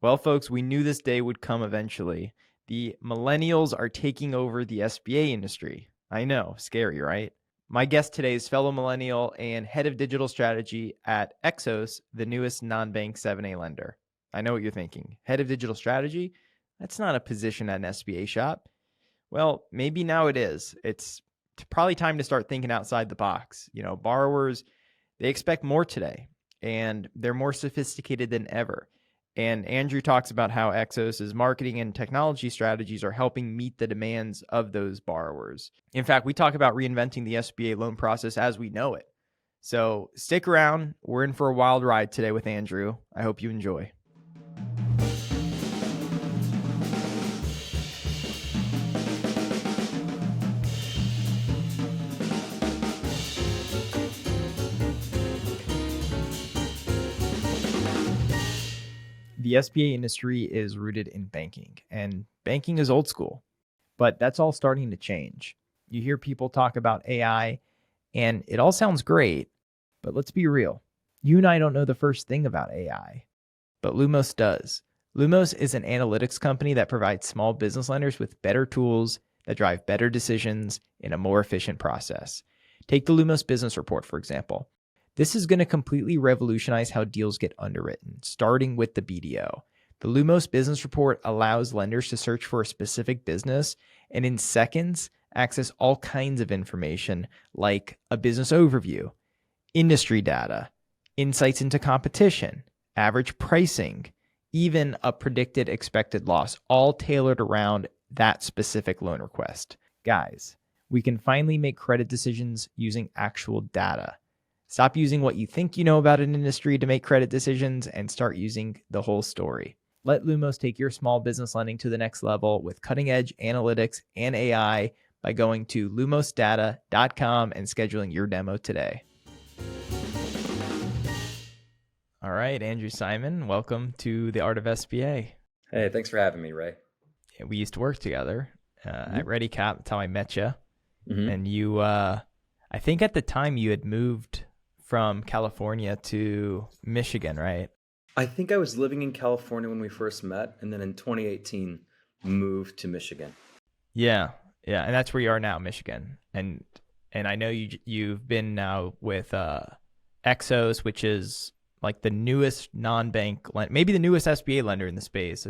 Well, folks, we knew this day would come eventually. The millennials are taking over the SBA industry. I know, scary, right? My guest today is fellow millennial and head of digital strategy at Exos, the newest non-bank 7A lender. I know what you're thinking. Head of digital strategy? That's not a position at an SBA shop. Well, maybe now it is. It's probably time to start thinking outside the box. Borrowers, they expect more today, and they're more sophisticated than ever. And Andrew talks about how Exos' marketing and technology strategies are helping meet the demands of those borrowers. In fact, we talk about reinventing the SBA loan process as we know it. So stick around. We're in for a wild ride today with Andrew. I hope you enjoy. The SBA industry is rooted in banking, and banking is old school, but that's all starting to change. You hear people talk about AI, and it all sounds great, but let's be real. You and I don't know the first thing about AI, but Lumos does. Lumos is an analytics company that provides small business lenders with better tools that drive better decisions in a more efficient process. Take the Lumos Business Report, for example. This is going to completely revolutionize how deals get underwritten, starting with the BDO. The Lumos Business Report allows lenders to search for a specific business and in seconds access all kinds of information like a business overview, industry data, insights into competition, average pricing, even a predicted expected loss, all tailored around that specific loan request. Guys, we can finally make credit decisions using actual data. Stop using what you think you know about an industry to make credit decisions and start using the whole story. Let Lumos take your small business lending to the next level with cutting-edge analytics and AI by going to lumosdata.com and scheduling your demo today. All right, Andrew Simon, welcome to the Art of SBA. Hey, thanks for having me, Ray. We used to work together at ReadyCap. That's how I met you. And you, I think at the time you had moved from California to Michigan, right? I think I was living in California when we first met, and then in 2018 moved to Michigan. Yeah, and that's where you are now, Michigan. And I know you've been now with Exos, which is like the newest non-bank, maybe the newest SBA lender in the space.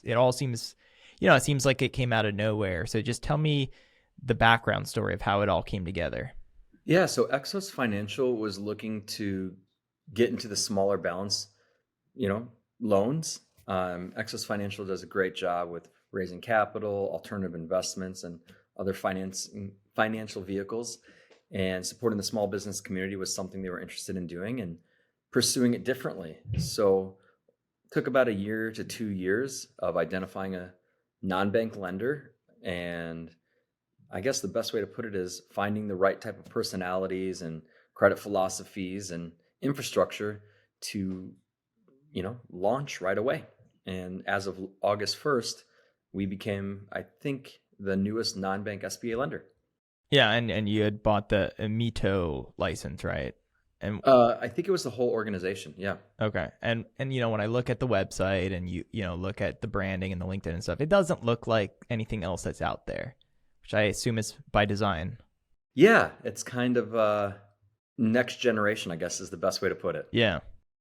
It all seems, it seems like it came out of nowhere. So just tell me the background story of how it all came together. Yeah, so Exos Financial was looking to get into the smaller balance, loans. Exos Financial does a great job with raising capital, alternative investments, and other financial vehicles. And supporting the small business community was something they were interested in doing and pursuing it differently. So it took about 1 year to 2 years of identifying a non-bank lender, and I guess the best way to put it is finding the right type of personalities and credit philosophies and infrastructure to, launch right away. And as of August 1st, we became, I think, the newest non-bank SBA lender. Yeah, and you had bought the Amito license, right? And I think it was the whole organization. Yeah. Okay. And when I look at the website and you look at the branding and the LinkedIn and stuff, it doesn't look like anything else that's out there, which I assume is by design. Yeah, it's kind of next generation, I guess is the best way to put it. Yeah.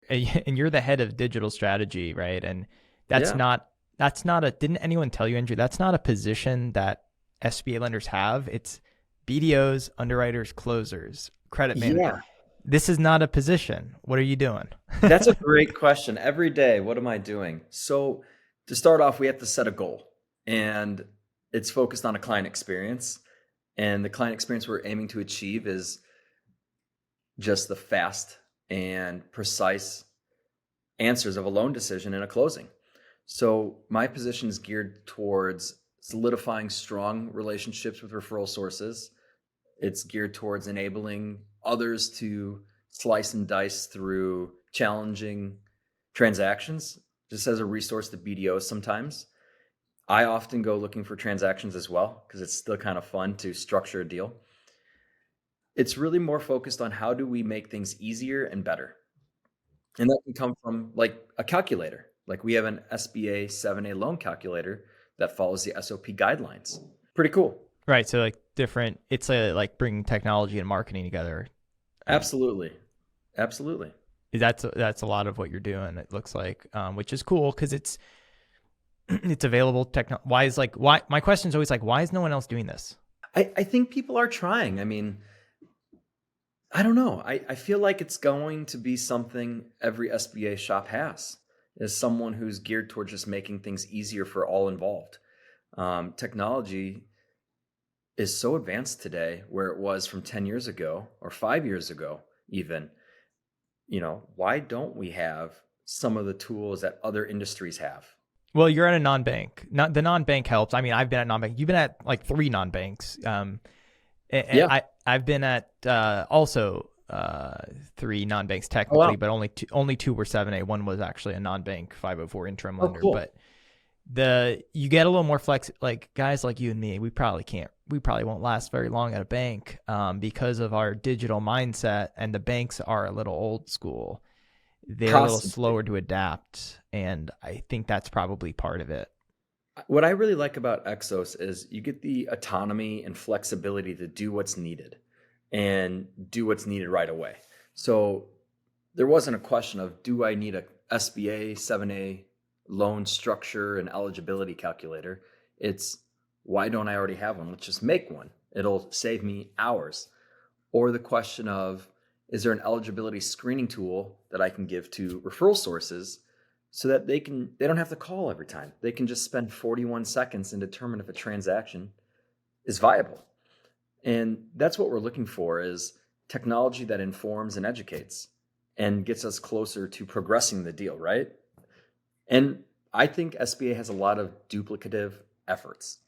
And you're the head of digital strategy, right? And that's not didn't anyone tell you, Andrew, that's not a position that SBA lenders have. It's BDOs, underwriters, closers, credit managers. Yeah. This is not a position. What are you doing? That's a great question. Every day, what am I doing? So to start off, we have to set a goal, and it's focused on a client experience. And the client experience we're aiming to achieve is just the fast and precise answers of a loan decision in a closing. So my position is geared towards solidifying strong relationships with referral sources. It's geared towards enabling others to slice and dice through challenging transactions, just as a resource to BDOs sometimes. I often go looking for transactions as well because it's still kind of fun to structure a deal. It's really more focused on how do we make things easier and better. And that can come from like a calculator. Like we have an SBA 7A loan calculator that follows the SOP guidelines. Pretty cool. Right. So like different, it's like bringing technology and marketing together. Absolutely. Absolutely. That's a lot of what you're doing. It looks like, which is cool because it's available. My question is always like, why is no one else doing this? I think people are trying. I mean, I don't know. I feel like it's going to be something every SBA shop has, is someone who's geared towards just making things easier for all involved. Technology is so advanced today where it was from 10 years ago or 5 years ago even. Why don't we have some of the tools that other industries have? Well, you're at a non-bank. The non-bank helps. I mean, I've been at non-bank. You've been at like 3 non-banks. Yeah. I've been at also 3 non-banks technically, but only 2 were 7A. One was actually a non-bank 504 interim lender. Cool. But you get a little more flex. Like guys like you and me, we probably won't last very long at a bank because of our digital mindset, and the banks are a little old school. They're a little slower to adapt, and I think that's probably part of it. What I really like about Exos is you get the autonomy and flexibility to do what's needed and do what's needed right away. So there wasn't a question of, do I need a SBA 7A loan structure and eligibility calculator? It's, why don't I already have one? Let's just make one. It'll save me hours. Or the question of, is there an eligibility screening tool that I can give to referral sources so that they don't have to call every time. They can just spend 41 seconds and determine if a transaction is viable. And that's what we're looking for, is technology that informs and educates and gets us closer to progressing the deal, right? And I think SBA has a lot of duplicative efforts.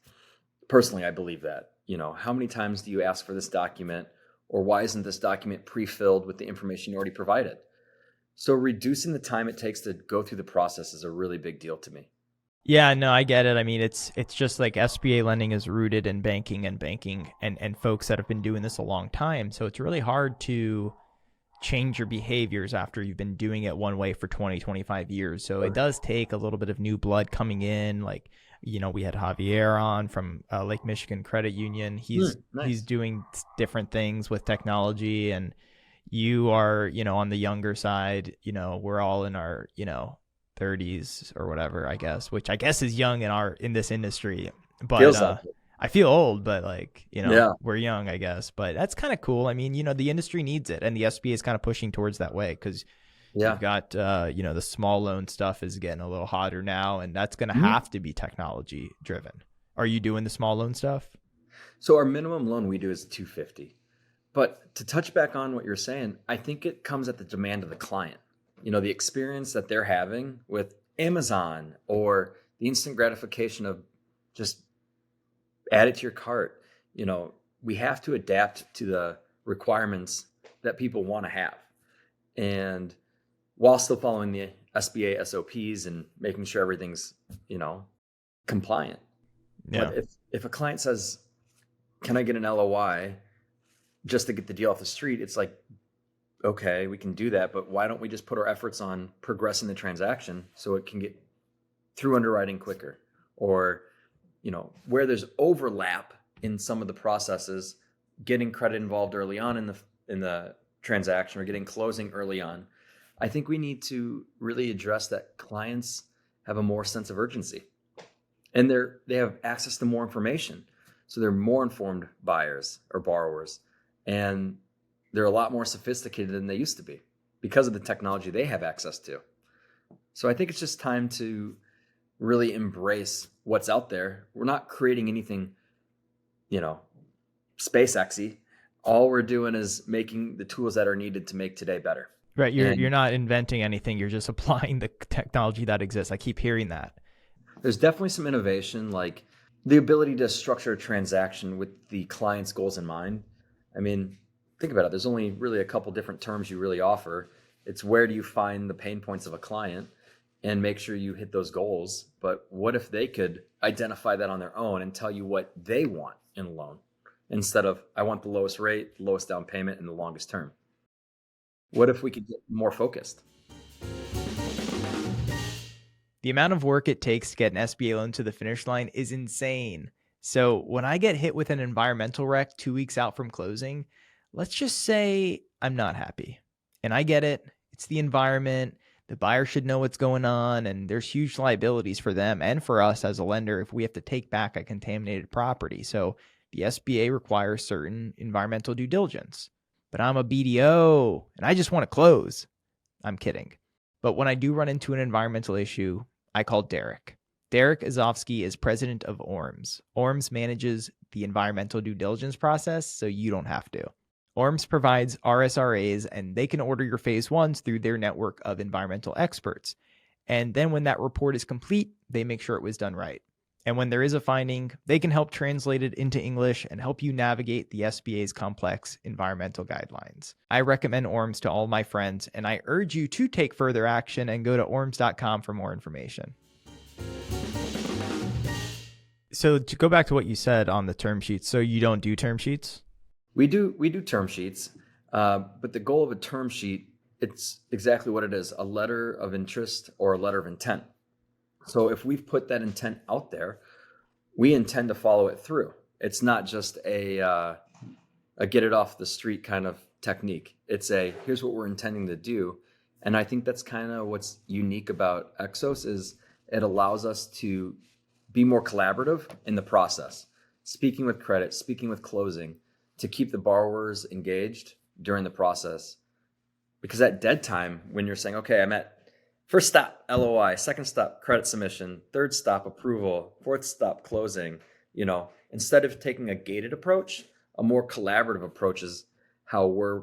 Personally, I believe that. How many times do you ask for this document, or why isn't this document pre-filled with the information you already provided? So reducing the time it takes to go through the process is a really big deal to me. Yeah, no, I get it. I mean, it's just like SBA lending is rooted in banking and folks that have been doing this a long time. So it's really hard to change your behaviors after you've been doing it one way for 20, 25 years. So it does take a little bit of new blood coming in. Like, we had Javier on from Lake Michigan Credit Union. He's doing different things with technology, and you are, on the younger side. We're all in our, 30s or whatever, I guess, which I guess is young in this industry. But I feel old, but we're young, I guess. But that's kind of cool. I mean, the industry needs it, and the SBA is kind of pushing towards that way, because you've got, the small loan stuff is getting a little hotter now, and that's going to have to be technology driven. Are you doing the small loan stuff? So our minimum loan we do is $250. But to touch back on what you're saying, I think it comes at the demand of the client. The experience that they're having with Amazon, or the instant gratification of just add it to your cart. We have to adapt to the requirements that people want to have, and while still following the SBA SOPs and making sure everything's, compliant. Yeah. But if a client says, can I get an LOI just to get the deal off the street? It's like, okay, we can do that, but why don't we just put our efforts on progressing the transaction so it can get through underwriting quicker? Or, where there's overlap in some of the processes, getting credit involved early on in the transaction, or getting closing early on. I think we need to really address that clients have a more sense of urgency, and they have access to more information. So they're more informed buyers or borrowers, and they're a lot more sophisticated than they used to be because of the technology they have access to. So I think it's just time to really embrace what's out there. We're not creating anything, SpaceXy. All we're doing is making the tools that are needed to make today better. Right. You're not inventing anything. You're just applying the technology that exists. I keep hearing that. There's definitely some innovation, like the ability to structure a transaction with the client's goals in mind. I mean, think about it. There's only really a couple different terms you really offer. It's where do you find the pain points of a client and make sure you hit those goals. But what if they could identify that on their own and tell you what they want in a loan, instead of, I want the lowest rate, lowest down payment, and the longest term? What if we could get more focused? The amount of work it takes to get an SBA loan to the finish line is insane. So when I get hit with an environmental wreck 2 weeks out from closing, let's just say I'm not happy. And I get it. It's the environment. The buyer should know what's going on, and there's huge liabilities for them and for us as a lender if we have to take back a contaminated property. So the SBA requires certain environmental due diligence. But I'm a BDO and I just want to close. I'm kidding. But when I do run into an environmental issue, I call Derek. Derek Azovsky is president of ORMS. ORMS manages the environmental due diligence process, so you don't have to. ORMS provides RSRAs, and they can order your phase ones through their network of environmental experts. And then when that report is complete, they make sure it was done right. And when there is a finding, they can help translate it into English and help you navigate the SBA's complex environmental guidelines. I recommend ORMS to all my friends, and I urge you to take further action and go to orms.com for more information. So to go back to what you said on the term sheets, so you don't do term sheets? We do term sheets, but the goal of a term sheet, it's exactly what it is, a letter of interest or a letter of intent. So if we've put that intent out there, we intend to follow it through. It's not just a get it off the street kind of technique. It's here's what we're intending to do. And I think that's kind of what's unique about Exos is it allows us to be more collaborative in the process, speaking with credit, speaking with closing, to keep the borrowers engaged during the process. Because at dead time, when you're saying, okay, I'm at first stop, LOI, second stop, credit submission, third stop, approval, fourth stop, closing, instead of taking a gated approach, a more collaborative approach is how we're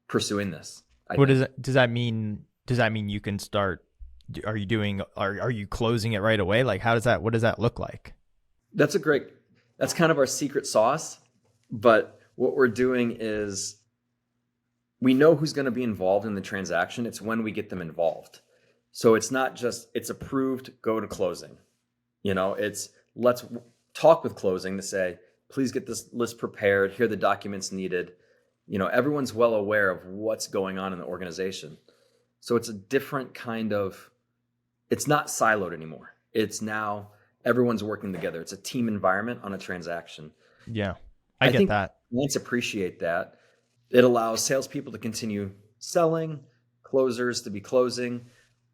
pursuing this. Does that mean you can start, are you closing it right away? Like what does that look like? That's kind of our secret sauce. But what we're doing is we know who's going to be involved in the transaction. It's when we get them involved. So it's not just, it's approved, go to closing. It's let's talk with closing to say, please get this list prepared. Here are the documents needed. Everyone's well aware of what's going on in the organization. So it's a different kind of, it's not siloed anymore. It's now everyone's working together. It's a team environment on a transaction. Yeah. I get that. Clients appreciate that. It allows salespeople to continue selling, closers to be closing,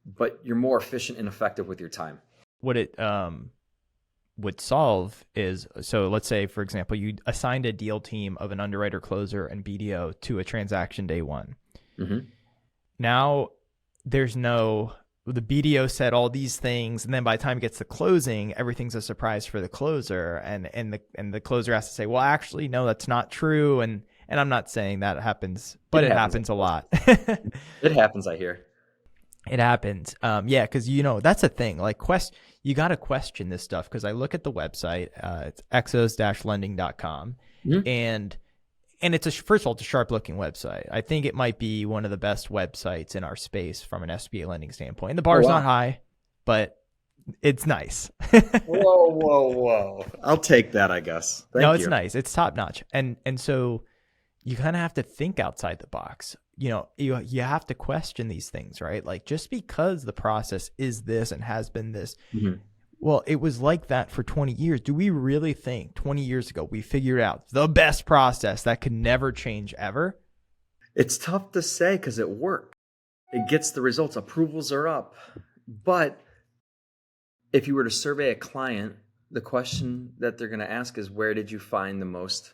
but you're more efficient and effective with your time. What it would solve is, so let's say, for example, you assigned a deal team of an underwriter, closer, and BDO to a transaction day one. Mm-hmm. Now the BDO said all these things, and then by the time it gets to closing, everything's a surprise for the closer, and the closer has to say, well, actually, no, that's not true, and I'm not saying that happens, but it happens a lot. It happens, I hear. It happens, yeah, because that's a thing. Like you got to question this stuff, because I look at the website, it's exos-lending.com, mm-hmm. And it's first of all, it's a sharp looking website. I think it might be one of the best websites in our space from an SBA lending standpoint. And the bar is not high, but it's nice. Whoa. I'll take that, I guess. Thank you. It's nice. It's top notch. And so you kind of have to think outside the box. You have to question these things, right? Like, just because the process is this and has been this, mm-hmm. Well, it was like that for 20 years. Do we really think 20 years ago we figured out the best process that could never change ever? It's tough to say because it worked. It gets the results. Approvals are up. But if you were to survey a client, the question that they're going to ask is, where did you find the most,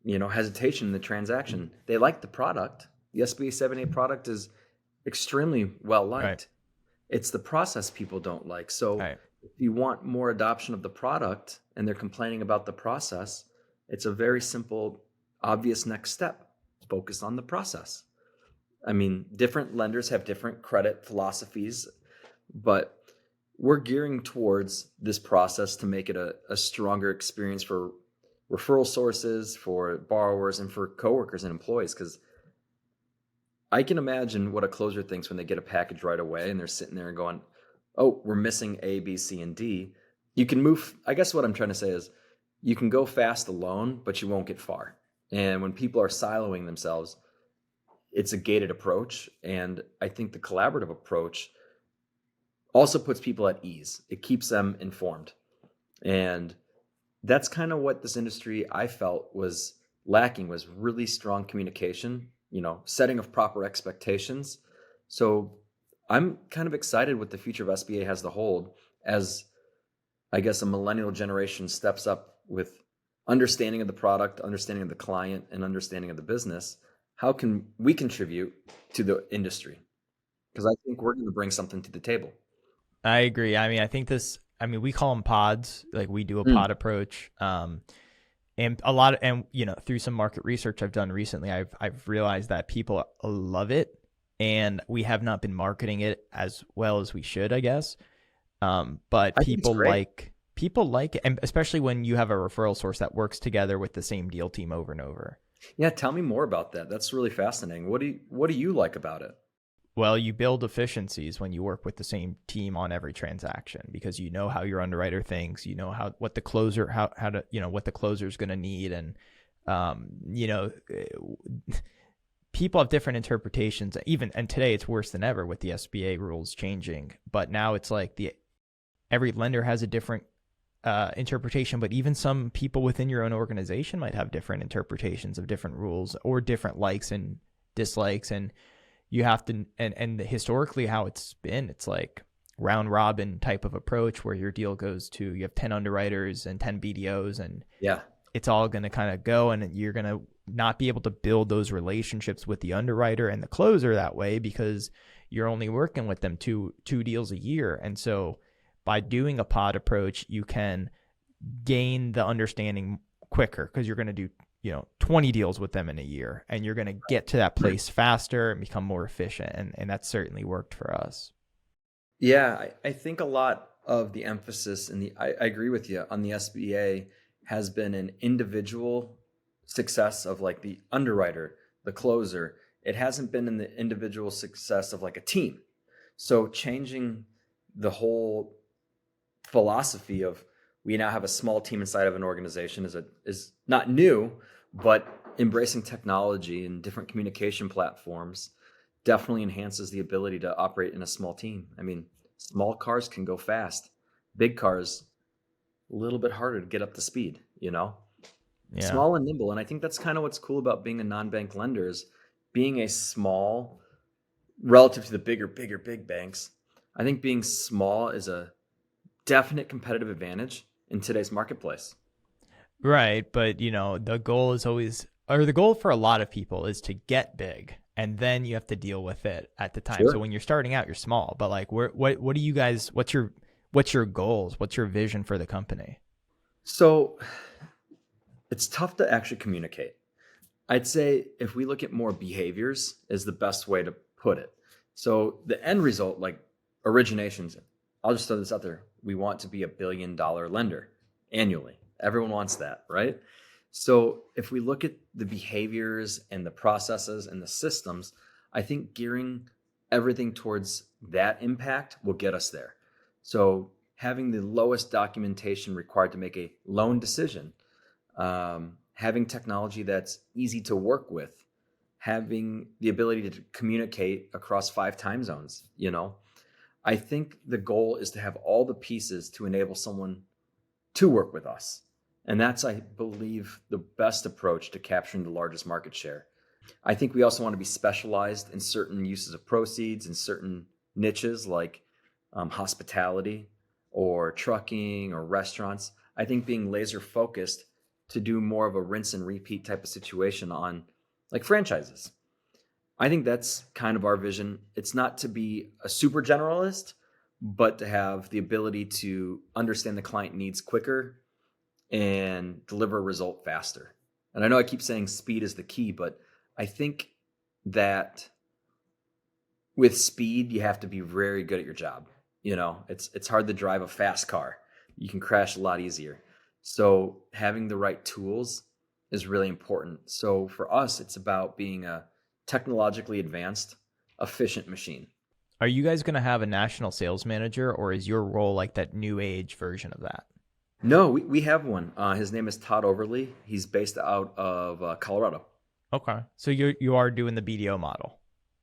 hesitation in the transaction? They like the product. The SBA 7A product is extremely well liked. Right. It's the process people don't like. So right. If you want more adoption of the product and they're complaining about the process, it's a very simple, obvious next step. Focus on the process. I mean, different lenders have different credit philosophies, but we're gearing towards this process to make it a stronger experience for referral sources, for borrowers, and for coworkers and employees. Because I can imagine what a closer thinks when they get a package right away and they're sitting there and going, oh, we're missing A, B, C, and D. You can move. I guess what I'm trying to say is you can go fast alone, but you won't get far. And when people are siloing themselves, it's a gated approach. And I think the collaborative approach also puts people at ease. It keeps them informed. And that's kind of what this industry I felt was lacking, was really strong communication, setting of proper expectations. So I'm kind of excited what the future of SBA has to hold as, I guess, a millennial generation steps up with understanding of the product, understanding of the client, and understanding of the business. How can we contribute to the industry? Because I think we're going to bring something to the table. I agree. I mean, we call them pods. Like we do a pod approach. And a lot of, and through some market research I've done recently, I've realized that people love it, and we have not been marketing it as well as we should, I guess. But people like it, and especially when you have a referral source that works together with the same deal team over and over. Yeah, tell me more about that. That's really fascinating. What do you like about it? Well, you build efficiencies when you work with the same team on every transaction, because you know how your underwriter thinks, what the closer, how to, what the closer is going to need. And, people have different interpretations and today it's worse than ever with the SBA rules changing, but now it's like every lender has a different interpretation, but even some people within your own organization might have different interpretations of different rules or different likes and dislikes. And you have to, and historically how it's been, it's like round robin type of approach where your deal goes to, you have 10 underwriters and 10 BDOs, and it's all going to kind of go, and you're going to not be able to build those relationships with the underwriter and the closer that way because you're only working with them two deals a year. And so by doing a pod approach, you can gain the understanding quicker because you're going to do 20 deals with them in a year, and you're going to get to that place faster and become more efficient. And that's certainly worked for us. Yeah, I think a lot of the emphasis I agree with you on the SBA has been an individual success of like the underwriter, the closer. It hasn't been in the individual success of like a team. So changing the whole philosophy of we now have a small team inside of an organization is not new, but embracing technology and different communication platforms definitely enhances the ability to operate in a small team. I mean, small cars can go fast. Big cars, a little bit harder to get up to speed, Yeah. Small and nimble. And I think that's kind of what's cool about being a non-bank lender is being a small, relative to the big banks. I think being small is a definite competitive advantage in today's marketplace. Right. But, the goal is always, or the goal for a lot of people is to get big, and then you have to deal with it at the time. Sure. So when you're starting out, you're small, but like, what do you guys, what's your goals? What's your vision for the company? So it's tough to actually communicate. I'd say if we look at more behaviors is the best way to put it. So the end result, like originations, I'll just throw this out there. We want to be $1 billion lender annually. Everyone wants that, right? So if we look at the behaviors and the processes and the systems, I think gearing everything towards that impact will get us there. So having the lowest documentation required to make a loan decision, having technology that's easy to work with, having the ability to communicate across 5 time zones, I think the goal is to have all the pieces to enable someone to work with us. And that's, I believe, the best approach to capturing the largest market share. I think we also want to be specialized in certain uses of proceeds in certain niches like hospitality or trucking or restaurants. I think being laser focused to do more of a rinse and repeat type of situation on like franchises. I think that's kind of our vision. It's not to be a super generalist, but to have the ability to understand the client needs quicker and deliver a result faster. And I know I keep saying speed is the key, but I think that with speed, you have to be very good at your job. It's hard to drive a fast car. You can crash a lot easier. So having the right tools is really important. So for us, it's about being a technologically advanced, efficient machine. Are you guys going to have a national sales manager, or is your role like that new age version of that? No, we have one. His name is Todd Overly. He's based out of Colorado. Okay. So you are doing the BDO model.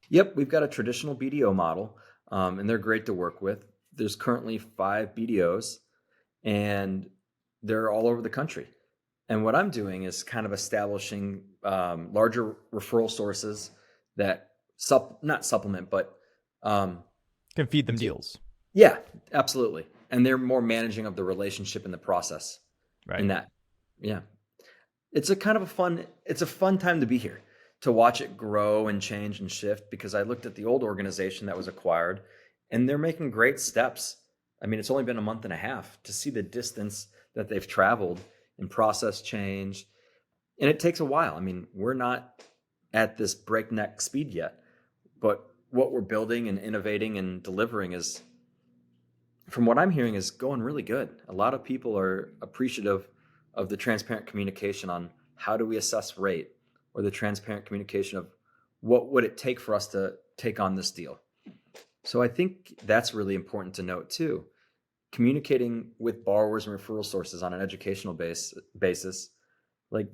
Yep. We've got a traditional BDO model, and they're great to work with. there's currently 5 BDOs, and they're all over the country. And what I'm doing is kind of establishing larger referral sources that not supplement, but Can feed them deals. yeah, absolutely. And they're more managing of the relationship in the process. Right. In that, yeah, it's a fun time to be here, to watch it grow and change and shift, because I looked at the old organization that was acquired and they're making great steps. I mean, it's only been a month and a half to see the distance that they've traveled in process change. And it takes a while. I mean, we're not at this breakneck speed yet, but what we're building and innovating and delivering is, from what I'm hearing, is going really good. A lot of people are appreciative of the transparent communication on how do we assess rate, or the transparent communication of what would it take for us to take on this deal. So I think that's really important to note too. Communicating with borrowers and referral sources on an educational basis, like,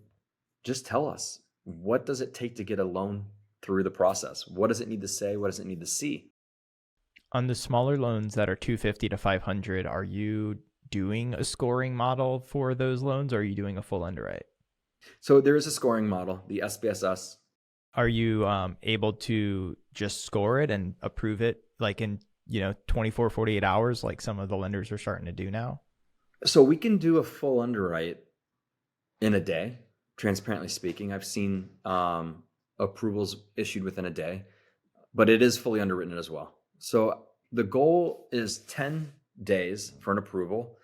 just tell us, what does it take to get a loan through the process? What does it need to say? What does it need to see? On the smaller loans that are 250 to 500, are you doing a scoring model for those loans, or are you doing a full underwrite? So there is a scoring model, the SBSS. Are you able to just score it and approve it like in 24, 48 hours, like some of the lenders are starting to do now? So we can do a full underwrite in a day. Transparently speaking, I've seen approvals issued within a day, but it is fully underwritten as well. So the goal is 10 days for an approval.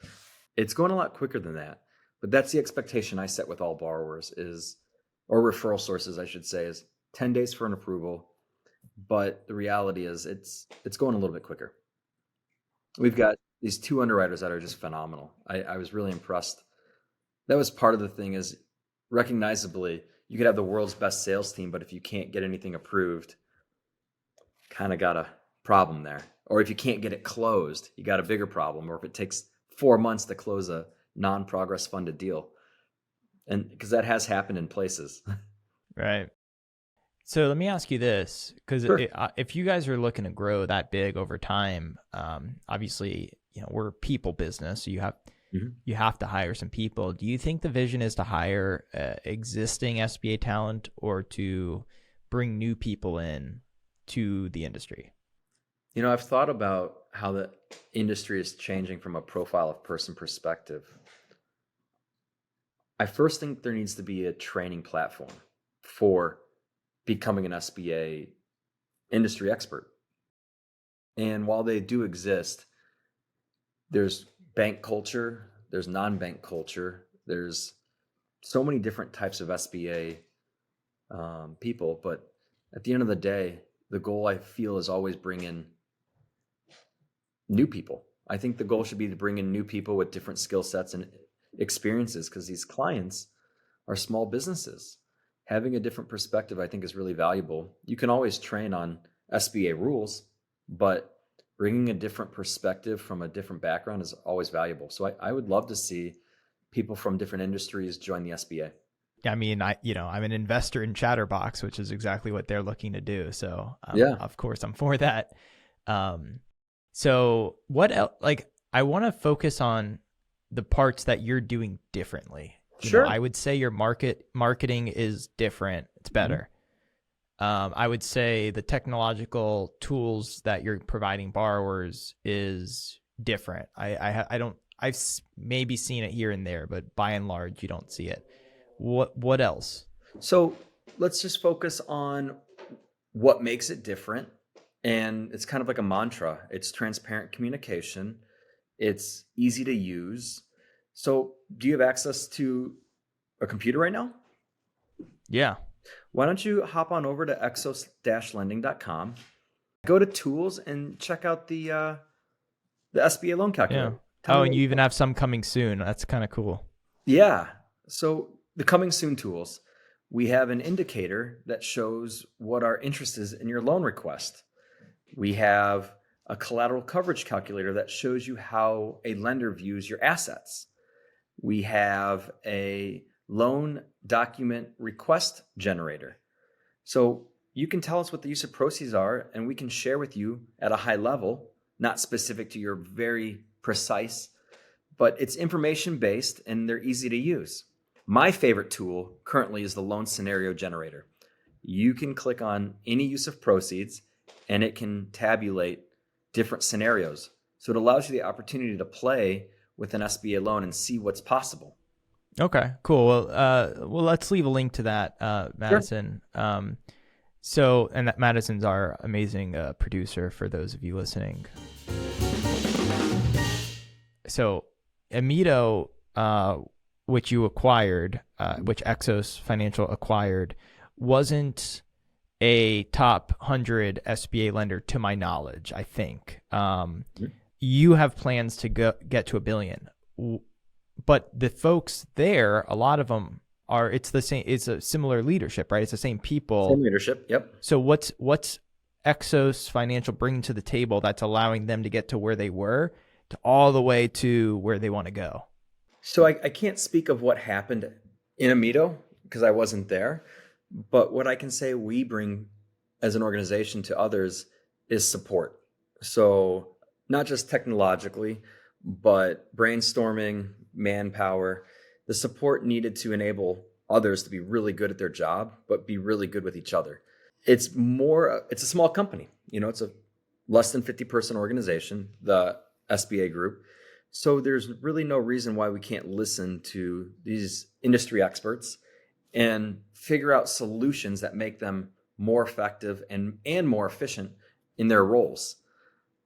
It's going a lot quicker than that, but that's the expectation I set with all borrowers or referral sources, I should say, is 10 days for an approval. But the reality is it's going a little bit quicker. We've got these 2 underwriters that are just phenomenal. I was really impressed. That was part of the thing, is recognizably, you could have the world's best sales team, but if you can't get anything approved, kind of got a problem there. Or if you can't get it closed, you got a bigger problem. Or if it takes 4 months to close a non-progress funded deal. And because that has happened in places. Right. So let me ask you this, because Sure. if you guys are looking to grow that big over time, obviously, we're a people business, so you have to hire some people. Do you think the vision is to hire existing SBA talent, or to bring new people in to the industry? I've thought about how the industry is changing from a profile of person perspective. I first think there needs to be a training platform for becoming an SBA industry expert. And while they do exist, there's bank culture, there's non-bank culture, there's so many different types of SBA people. But at the end of the day, the goal, I feel, is always bring in new people. I think the goal should be to bring in new people with different skill sets and experiences, because these clients are small businesses. Having a different perspective, I think, is really valuable. You can always train on SBA rules, but bringing a different perspective from a different background is always valuable. So I would love to see people from different industries join the SBA. I mean, I'm an investor in Chatterbox, which is exactly what they're looking to do. So Yeah. Of course I'm for that. So what else? Like, I want to focus on the parts that you're doing differently. Sure. I would say your marketing is different. It's better. I would say the technological tools that you're providing borrowers is different. I've maybe seen it here and there, but by and large, you don't see it. What else? So let's just focus on what makes it different. And it's kind of like a mantra. It's transparent communication. It's easy to use. So do you have access to a computer right now? Yeah. Why don't you hop on over to exos-lending.com, go to tools, and check out the SBA loan calculator. Yeah. And you even have some coming soon. That's kind of cool. Yeah. So the coming soon tools, we have an indicator that shows what our interest is in your loan request. We have a collateral coverage calculator that shows you how a lender views your assets. We have a loan document request generator. So you can tell us what the use of proceeds are, and we can share with you at a high level not specific to your very precise, but it's information based and they're easy to use. My favorite tool currently is the loan scenario generator. You can click on any use of proceeds and it can tabulate different scenarios. So it allows you the opportunity to play with an SBA loan and see what's possible. Okay, cool. Well, let's leave a link to that, Madison. Sure. And that Madison's our amazing producer for those of you listening. So Amito, which you acquired, which Exos Financial acquired, wasn't a top 100 SBA lender to my knowledge, I think. You have plans to get to $1 billion. But the folks there, a lot of them it's the same, it's a similar leadership, right? It's the same people. Same leadership, yep. So what's Exos Financial bringing to the table that's allowing them to get to where they were to all the way to where they want to go? So I can't speak of what happened in Amito because I wasn't there. But what I can say we bring as an organization to others is support. So not just technologically, but brainstorming, manpower, the support needed to enable others to be really good at their job, but be really good with each other. It's a small company. It's a less than 50-person organization, the SBA group. So there's really no reason why we can't listen to these industry experts and figure out solutions that make them more effective and more efficient in their roles.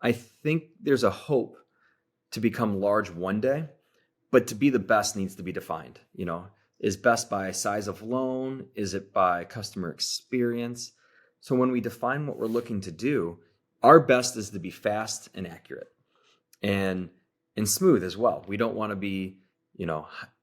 I think there's a hope to become large one day, but to be the best needs to be defined. Is best by size of loan? Is it by customer experience? So when we define what we're looking to do, our best is to be fast and accurate and smooth as well. We don't want to be,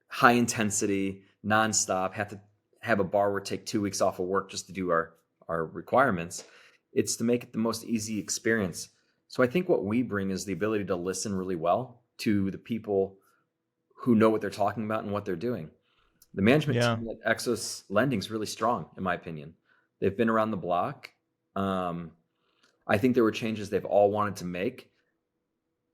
high intensity, nonstop, have to have a borrower take 2 weeks off of work just to do our requirements. It's to make it the most easy experience. So I think what we bring is the ability to listen really well to the people who know what they're talking about and what they're doing. The management team at Exos Lending is really strong, in my opinion. They've been around the block. I think there were changes they've all wanted to make.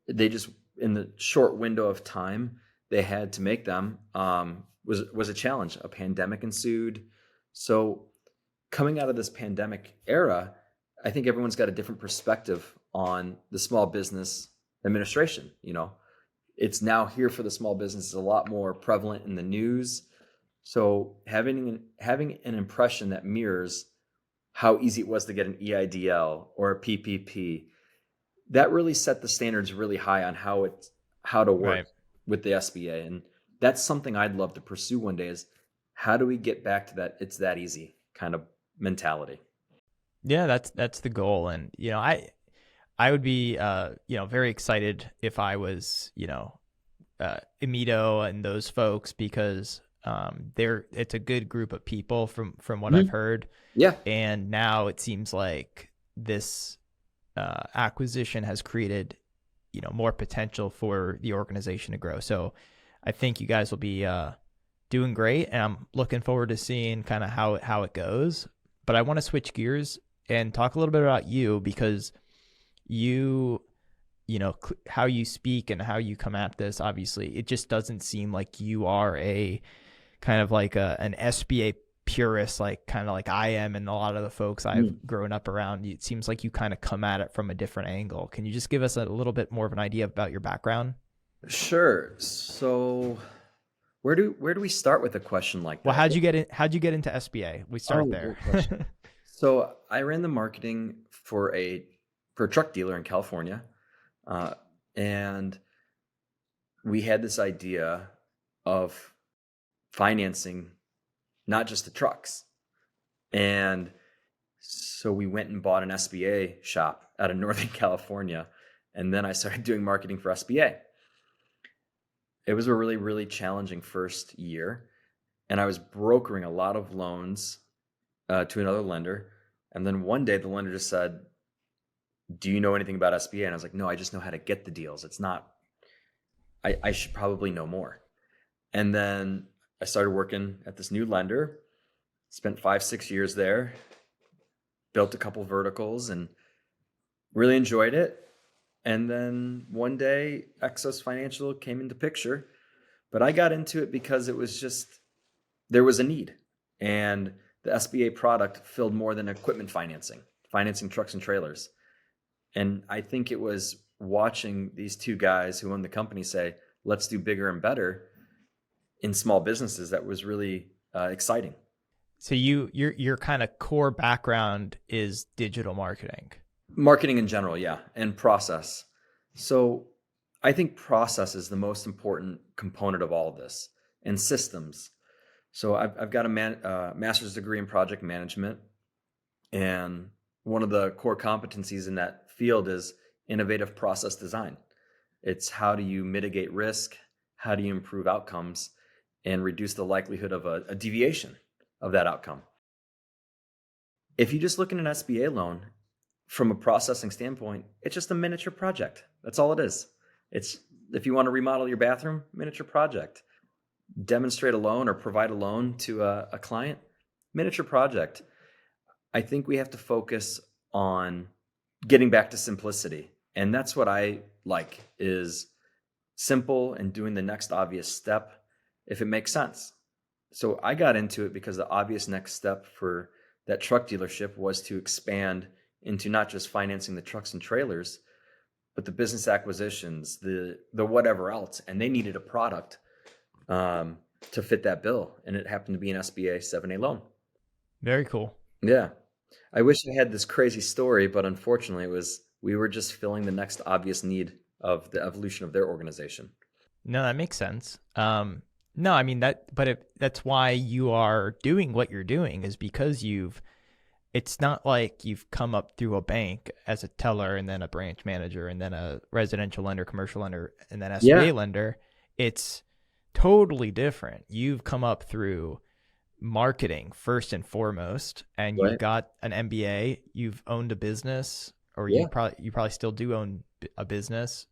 They just, in the short window of time they had to make them, was a challenge. A pandemic ensued. So coming out of this pandemic era, I think everyone's got a different perspective on the small business administration. It's now here for the small business is a lot more prevalent in the news. So having an impression that mirrors how easy it was to get an EIDL or a PPP, that really set the standards really high on how to work with the SBA. And that's something I'd love to pursue one day is how do we get back to that it's that easy kind of mentality? Yeah, that's the goal. And, I would be, very excited if I was, Amito and those folks because it's a good group of people from what I've heard. Yeah. And now it seems like this acquisition has created, more potential for the organization to grow. So I think you guys will be doing great, and I'm looking forward to seeing kind of how it goes. But I want to switch gears and talk a little bit about you because how you speak and how you come at this, obviously, it just doesn't seem like you are a kind of like an SBA purist, kind of like I am and a lot of the folks I've grown up around. It seems like you kind of come at it from a different angle. Can you just give us a little bit more of an idea about your background? Sure. So where do we start with a question like that? Well, how'd you get into SBA? We start there. So I ran the marketing for a truck dealer in California. And we had this idea of financing not just the trucks. And so we went and bought an SBA shop out of Northern California. And then I started doing marketing for SBA. It was a really, really challenging first year. And I was brokering a lot of loans to another lender. And then one day the lender just said, do you know anything about SBA? And I was like, no, I just know how to get the deals. It's not, I should probably know more. And then I started working at this new lender, spent 5-6 years there, built a couple verticals and really enjoyed it. And then one day, Exos Financial came into picture, but I got into it because it was just, there was a need. And the SBA product filled more than equipment financing trucks and trailers. And I think it was watching these two guys who own the company say, let's do bigger and better in small businesses, that was really exciting. So your kind of core background is digital marketing. Marketing in general, yeah, and process. So I think process is the most important component of all of this, and systems. So I've got a master's degree in project management, and one of the core competencies in that field is innovative process design. It's how do you mitigate risk, how do you improve outcomes, and reduce the likelihood of a deviation of that outcome. If you just look at an SBA loan from a processing standpoint, it's just a miniature project. That's all it is. It's, if you want to remodel your bathroom, miniature project. Demonstrate a loan or provide a loan to a client, miniature project. I think we have to focus on getting back to simplicity. And that's what I like, is simple and doing the next obvious step if it makes sense. So I got into it because the obvious next step for that truck dealership was to expand into not just financing the trucks and trailers, but the business acquisitions, the whatever else. And they needed a product to fit that bill. And it happened to be an SBA 7A loan. Very cool. Yeah. I wish I had this crazy story, but unfortunately we were just filling the next obvious need of the evolution of their organization. No, that makes sense. No, I mean that's why you are doing what you're doing, is because it's not like you've come up through a bank as a teller and then a branch manager and then a residential lender, commercial lender, and then SBA lender. It's totally different. You've come up through marketing first and foremost, and you've got an MBA, you've owned a business, or you probably still do own a business,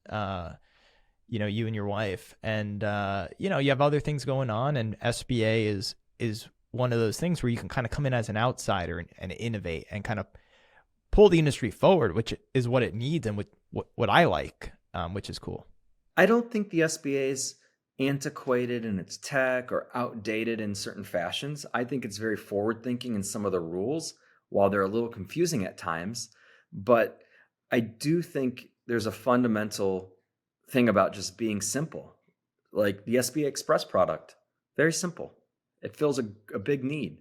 you and your wife, and you have other things going on, and SBA is one of those things where you can kind of come in as an outsider and innovate and kind of pull the industry forward, which is what it needs and what I like, which is cool. I don't think the SBA is antiquated in its tech or outdated in certain fashions. I think it's very forward thinking in some of the rules, while they're a little confusing at times. But I do think there's a fundamental thing about just being simple. Like the SBA Express product, very simple. It fills a big need.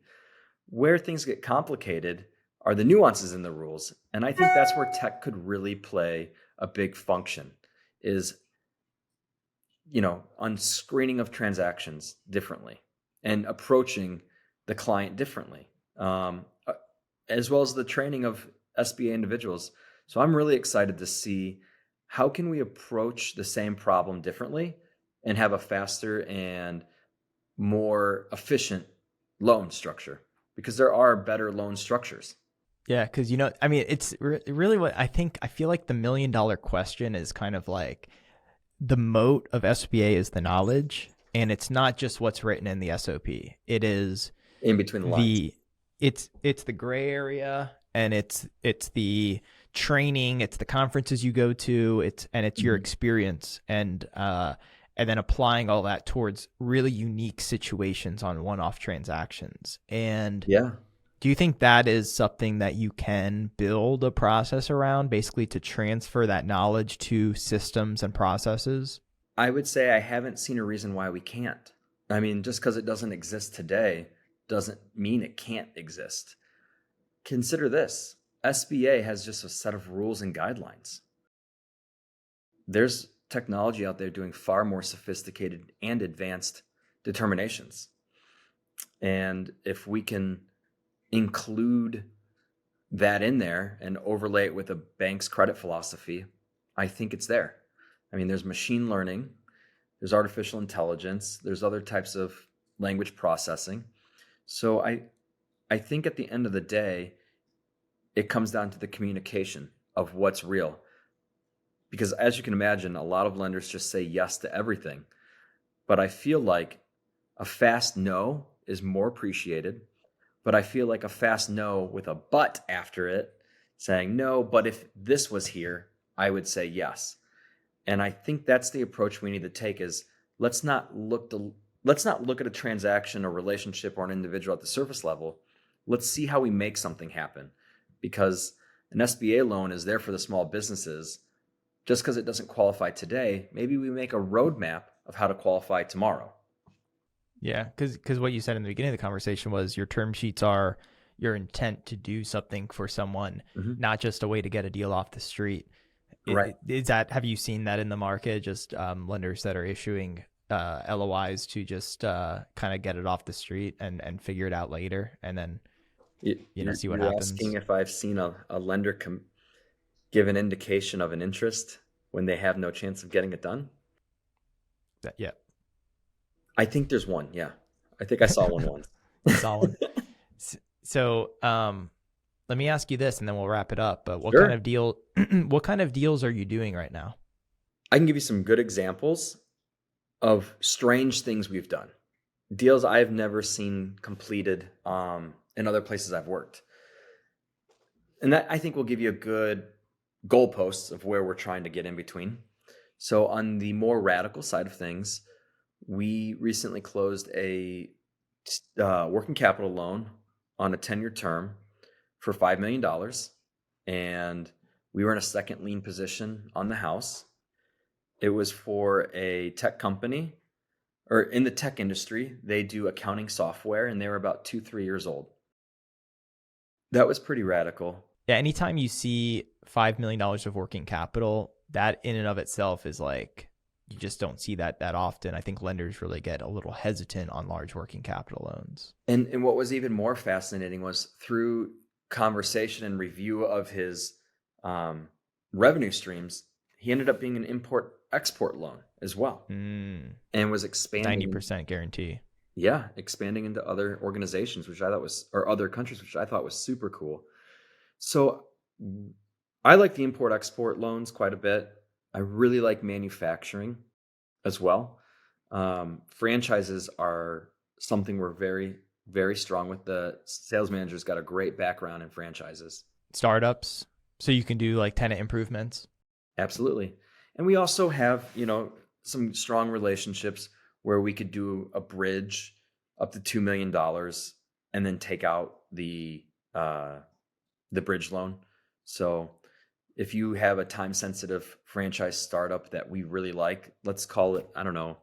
Where things get complicated are the nuances in the rules. And I think that's where tech could really play a big function, is on screening of transactions differently and approaching the client differently, as well as the training of SBA individuals. So I'm really excited to see how can we approach the same problem differently and have a faster and more efficient loan structure, because there are better loan structures. Yeah, because it's really what I feel like the $1 million question is kind of like, the moat of SBA is the knowledge, and it's not just what's written in the SOP. It is in between the lines. It's the gray area, and it's the training, it's the conferences you go to, it's your experience, and then applying all that towards really unique situations on one-off transactions. And do you think that is something that you can build a process around, basically to transfer that knowledge to systems and processes? I would say I haven't seen a reason why we can't. I mean, just because it doesn't exist today doesn't mean it can't exist. Consider this. SBA has just a set of rules and guidelines. There's technology out there doing far more sophisticated and advanced determinations. And if we can include that in there and overlay it with a bank's credit philosophy, I think it's there. I mean, there's machine learning, there's artificial intelligence, there's other types of language processing. So I think at the end of the day, it comes down to the communication of what's real. Because as you can imagine, a lot of lenders just say yes to everything. But I feel like a fast no is more appreciated. But I feel like a fast no with a but after it, saying no, but if this was here, I would say yes. And I think that's the approach we need to take is let's not look at a transaction or relationship or an individual at the surface level. Let's see how we make something happen, because an SBA loan is there for the small businesses. Just because it doesn't qualify today, maybe we make a roadmap of how to qualify tomorrow. Yeah, because what you said in the beginning of the conversation was your term sheets are your intent to do something for someone, not just a way to get a deal off the street. Right. Have you seen that in the market? Just lenders that are issuing LOIs to just kind of get it off the street and figure it out later, and then see what happens. Asking if I've seen a lender give an indication of an interest when they have no chance of getting it done? Yeah. I think there's one. Yeah. I think I saw one once. Saw one. So, let me ask you this, and then we'll wrap it up. But what Sure. what kind of deals are you doing right now? I can give you some good examples of strange things we've done. Deals I've never seen completed in other places I've worked. And that, I think, will give you a good goalposts of where we're trying to get in between. So on the more radical side of things, we recently closed a working capital loan on a 10-year term for $5 million. And we were in a second lien position on the house. It was for a tech company, or in the tech industry. They do accounting software, and they were about 2-3 years old. That was pretty radical. Yeah, anytime you see $5 million of working capital, that in and of itself is like, you just don't see that often. I think lenders really get a little hesitant on large working capital loans. And what was even more fascinating was through conversation and review of his revenue streams, he ended up being an import-export loan as well, and was expanding 90% guarantee. Yeah, expanding into other organizations, which I thought was, or other countries, which I thought was super cool. So I like the import-export loans quite a bit. I really like manufacturing as well. Franchises are something we're very, very strong with. The sales manager's got a great background in franchises. Startups, so you can do like tenant improvements. Absolutely. And we also have, some strong relationships where we could do a bridge up to $2 million and then take out the bridge loan. So if you have a time-sensitive franchise startup that we really like, let's call it, I don't know,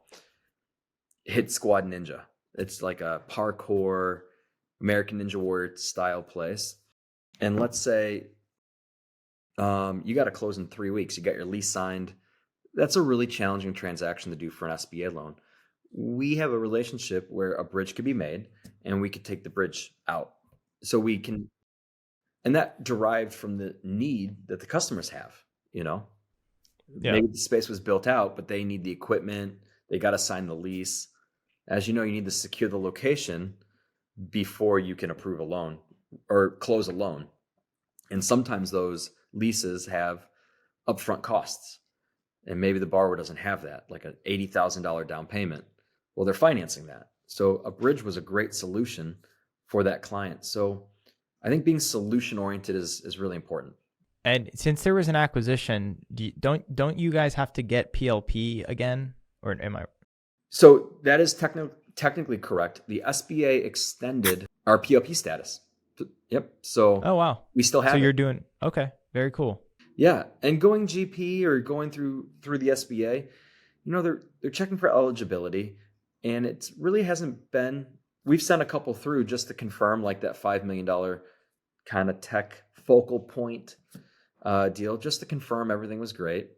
Hit Squad Ninja. It's like a parkour, American Ninja Warrior style place. And let's say you got to close in 3 weeks. You got your lease signed. That's a really challenging transaction to do for an SBA loan. We have a relationship where a bridge could be made and we could take the bridge out. So we can, and that derived from the need that the customers have, Yeah. Maybe the space was built out, but they need the equipment. They got to sign the lease. As you know, you need to secure the location before you can approve a loan or close a loan. And sometimes those leases have upfront costs. And maybe the borrower doesn't have that, like an $80,000 down payment. Well, they're financing that. So a bridge was a great solution for that client. So I think being solution oriented is really important. And since there was an acquisition, don't you guys have to get PLP again, or am I? So that is technically correct. The SBA extended our PLP status. Yep. So Oh wow, we still have. So it. you're doing okay. Very cool. Yeah, and going GP or going through the SBA, they're checking for eligibility, and it really hasn't been. We've sent a couple through just to confirm, like that $5 million kind of tech focal point deal, just to confirm everything was great.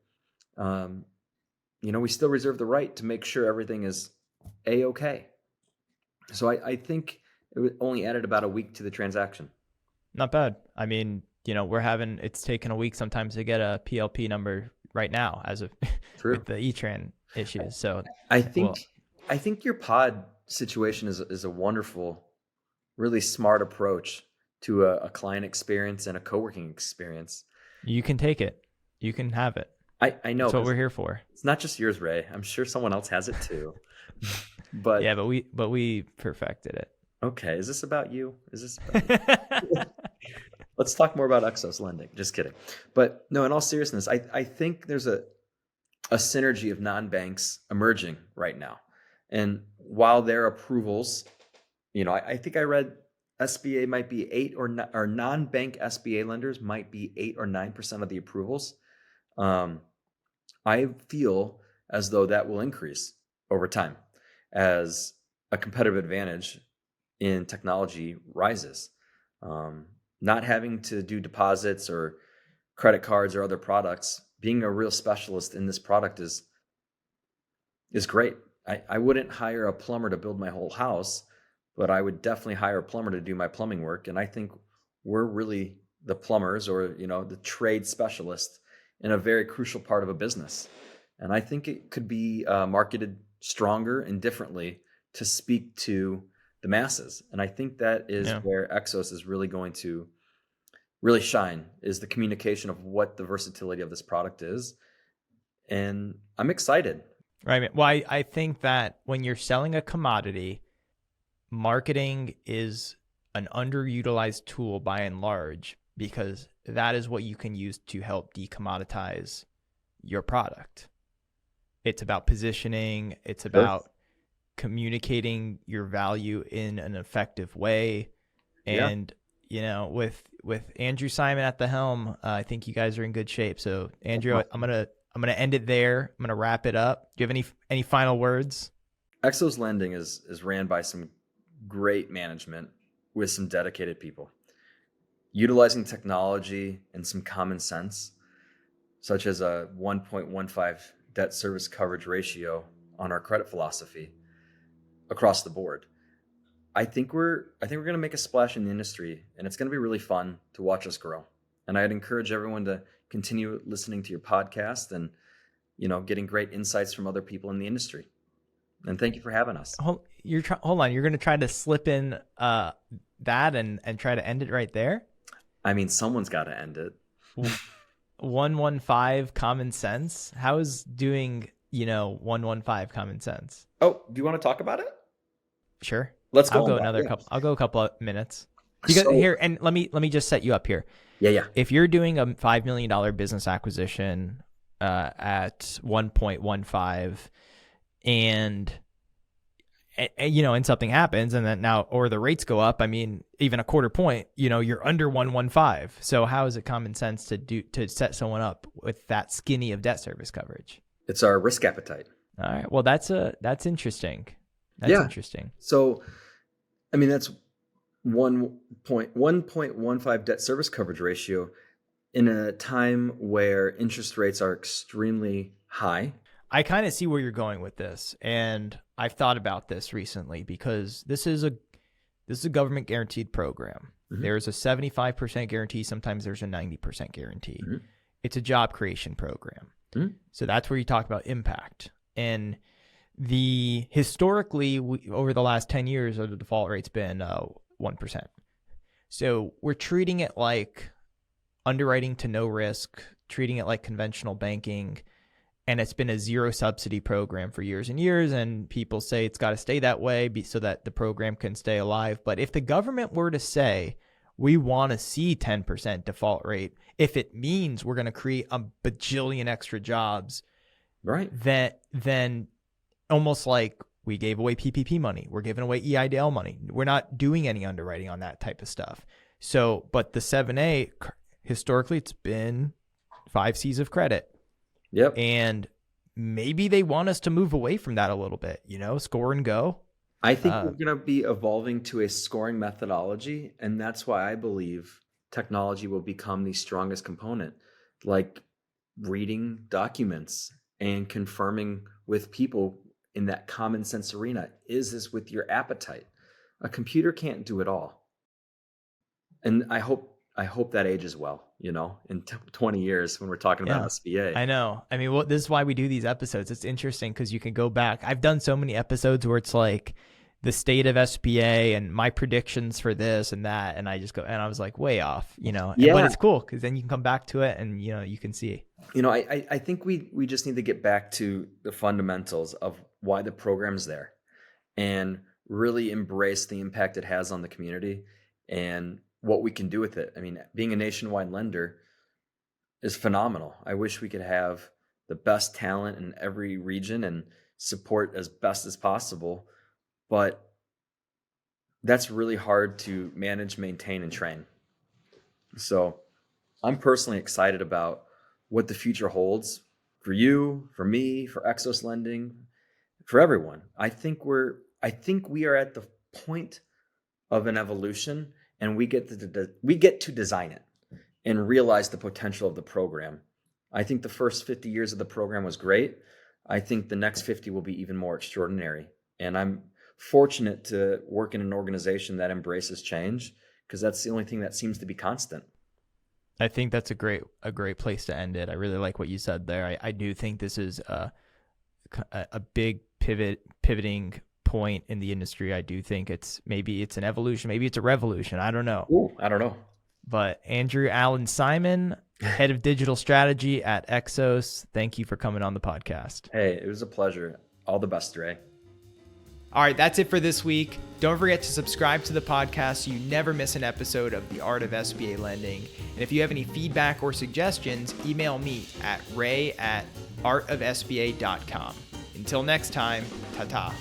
We still reserve the right to make sure everything is A-okay. So I think it only added about a week to the transaction. Not bad. I mean, it's taken a week sometimes to get a PLP number right now as of with the E-Tran issues. So I think your pod situation is a wonderful, really smart approach to a client experience and a co-working experience. You can take it. You can have it. I know. That's what we're here for. It's not just yours, Ray. I'm sure someone else has it too. But yeah, but we perfected it. Okay. Is this about you? Is this about you? Let's talk more about Exos Lending. Just kidding. But no, in all seriousness, I think there's a synergy of non-banks emerging right now. And while their approvals, I think I read SBA might be 8 or non-bank SBA lenders might be 8 or 9% of the approvals. I feel as though that will increase over time as a competitive advantage in technology rises. Not having to do deposits or credit cards or other products, being a real specialist in this product is great. I wouldn't hire a plumber to build my whole house, but I would definitely hire a plumber to do my plumbing work. And I think we're really the plumbers or, the trade specialists in a very crucial part of a business. And I think it could be marketed stronger and differently to speak to the masses. And I think that is where Exos is really going to really shine, is the communication of what the versatility of this product is. And I'm excited. Right. Well, I think that when you're selling a commodity, marketing is an underutilized tool by and large, because that is what you can use to help decommoditize your product. It's about positioning. It's about communicating your value in an effective way. And, with Andrew Simon at the helm, I think you guys are in good shape. So Andrew, I'm going to end it there. I'm going to wrap it up. Do you have any final words? Exos Lending is ran by some great management with some dedicated people, utilizing technology and some common sense, such as a 1.15 debt service coverage ratio on our credit philosophy across the board. I think we're going to make a splash in the industry, and it's going to be really fun to watch us grow. And I'd encourage everyone to continue listening to your podcast and, getting great insights from other people in the industry. And thank you for having us. Hold on. You're going to try to slip in that and try to end it right there? I mean, someone's got to end it. 115 common sense. How is doing, 115 common sense? Oh, do you want to talk about it? Sure. Let's go. I'll go a couple of minutes. Here, and let me just set you up here. Yeah. If you're doing a $5 million business acquisition at 1.15 and something happens and then or the rates go up, I mean, even a quarter point, you're under 115. So how is it common sense to set someone up with that skinny of debt service coverage? It's our risk appetite. All right. Well, that's interesting. That's interesting. So, I mean, that's 1.15 debt service coverage ratio in a time where interest rates are extremely high. I kind of see where you're going with this, and I've thought about this recently because this is a government guaranteed program. Mm-hmm. There's a 75% guarantee. Sometimes there's a 90% guarantee. Mm-hmm. It's a job creation program. Mm-hmm. So that's where you talk about impact. And historically, over the last 10 years, the default rate's been 1%. So we're treating it like underwriting to no risk, treating it like conventional banking. And it's been a zero subsidy program for years and years. And people say it's got to stay that way so that the program can stay alive. But if the government were to say, we want to see 10% default rate, if it means we're going to create a bajillion extra jobs, right? Then almost like we gave away PPP money, we're giving away EIDL money. We're not doing any underwriting on that type of stuff. So, but the 7A, historically, it's been 5 C's of credit. Yep. And maybe they want us to move away from that a little bit, score and go. I think we're going to be evolving to a scoring methodology. And that's why I believe technology will become the strongest component, like reading documents and confirming with people in that common sense arena. Is this with your appetite? A computer can't do it all. And I hope that ages well, in 20 years when we're talking about SBA. I know. I mean, this is why we do these episodes. It's interesting because you can go back. I've done so many episodes where it's like the state of SBA and my predictions for this and that. And I just go, and I was like way off, but it's cool because then you can come back to it and, you can see. I think we just need to get back to the fundamentals of why the program's there and really embrace the impact it has on the community and what we can do with it. I mean, being a nationwide lender is phenomenal. I wish we could have the best talent in every region and support as best as possible, but that's really hard to manage, maintain, and train. So I'm personally excited about what the future holds for you, for me, for Exos Lending, for everyone. I think we are at the point of an evolution, and we get to design it and realize the potential of the program. I think the first 50 years of the program was great. I think the next 50 will be even more extraordinary. And I'm fortunate to work in an organization that embraces change, because that's the only thing that seems to be constant. I think that's a great place to end it. I really like what you said there. I do think this is a big pivoting point in the industry. I do think maybe it's an evolution, maybe it's a revolution. I don't know. Ooh, I don't know. But Andrew Allen Simon, head of digital strategy at Exos, thank you for coming on the podcast. Hey, it was a pleasure. All the best, Ray. All right, that's it for this week. Don't forget to subscribe to the podcast so you never miss an episode of The Art of SBA Lending. And if you have any feedback or suggestions, email me at ray@artofsba.com. Until next time, ta-ta.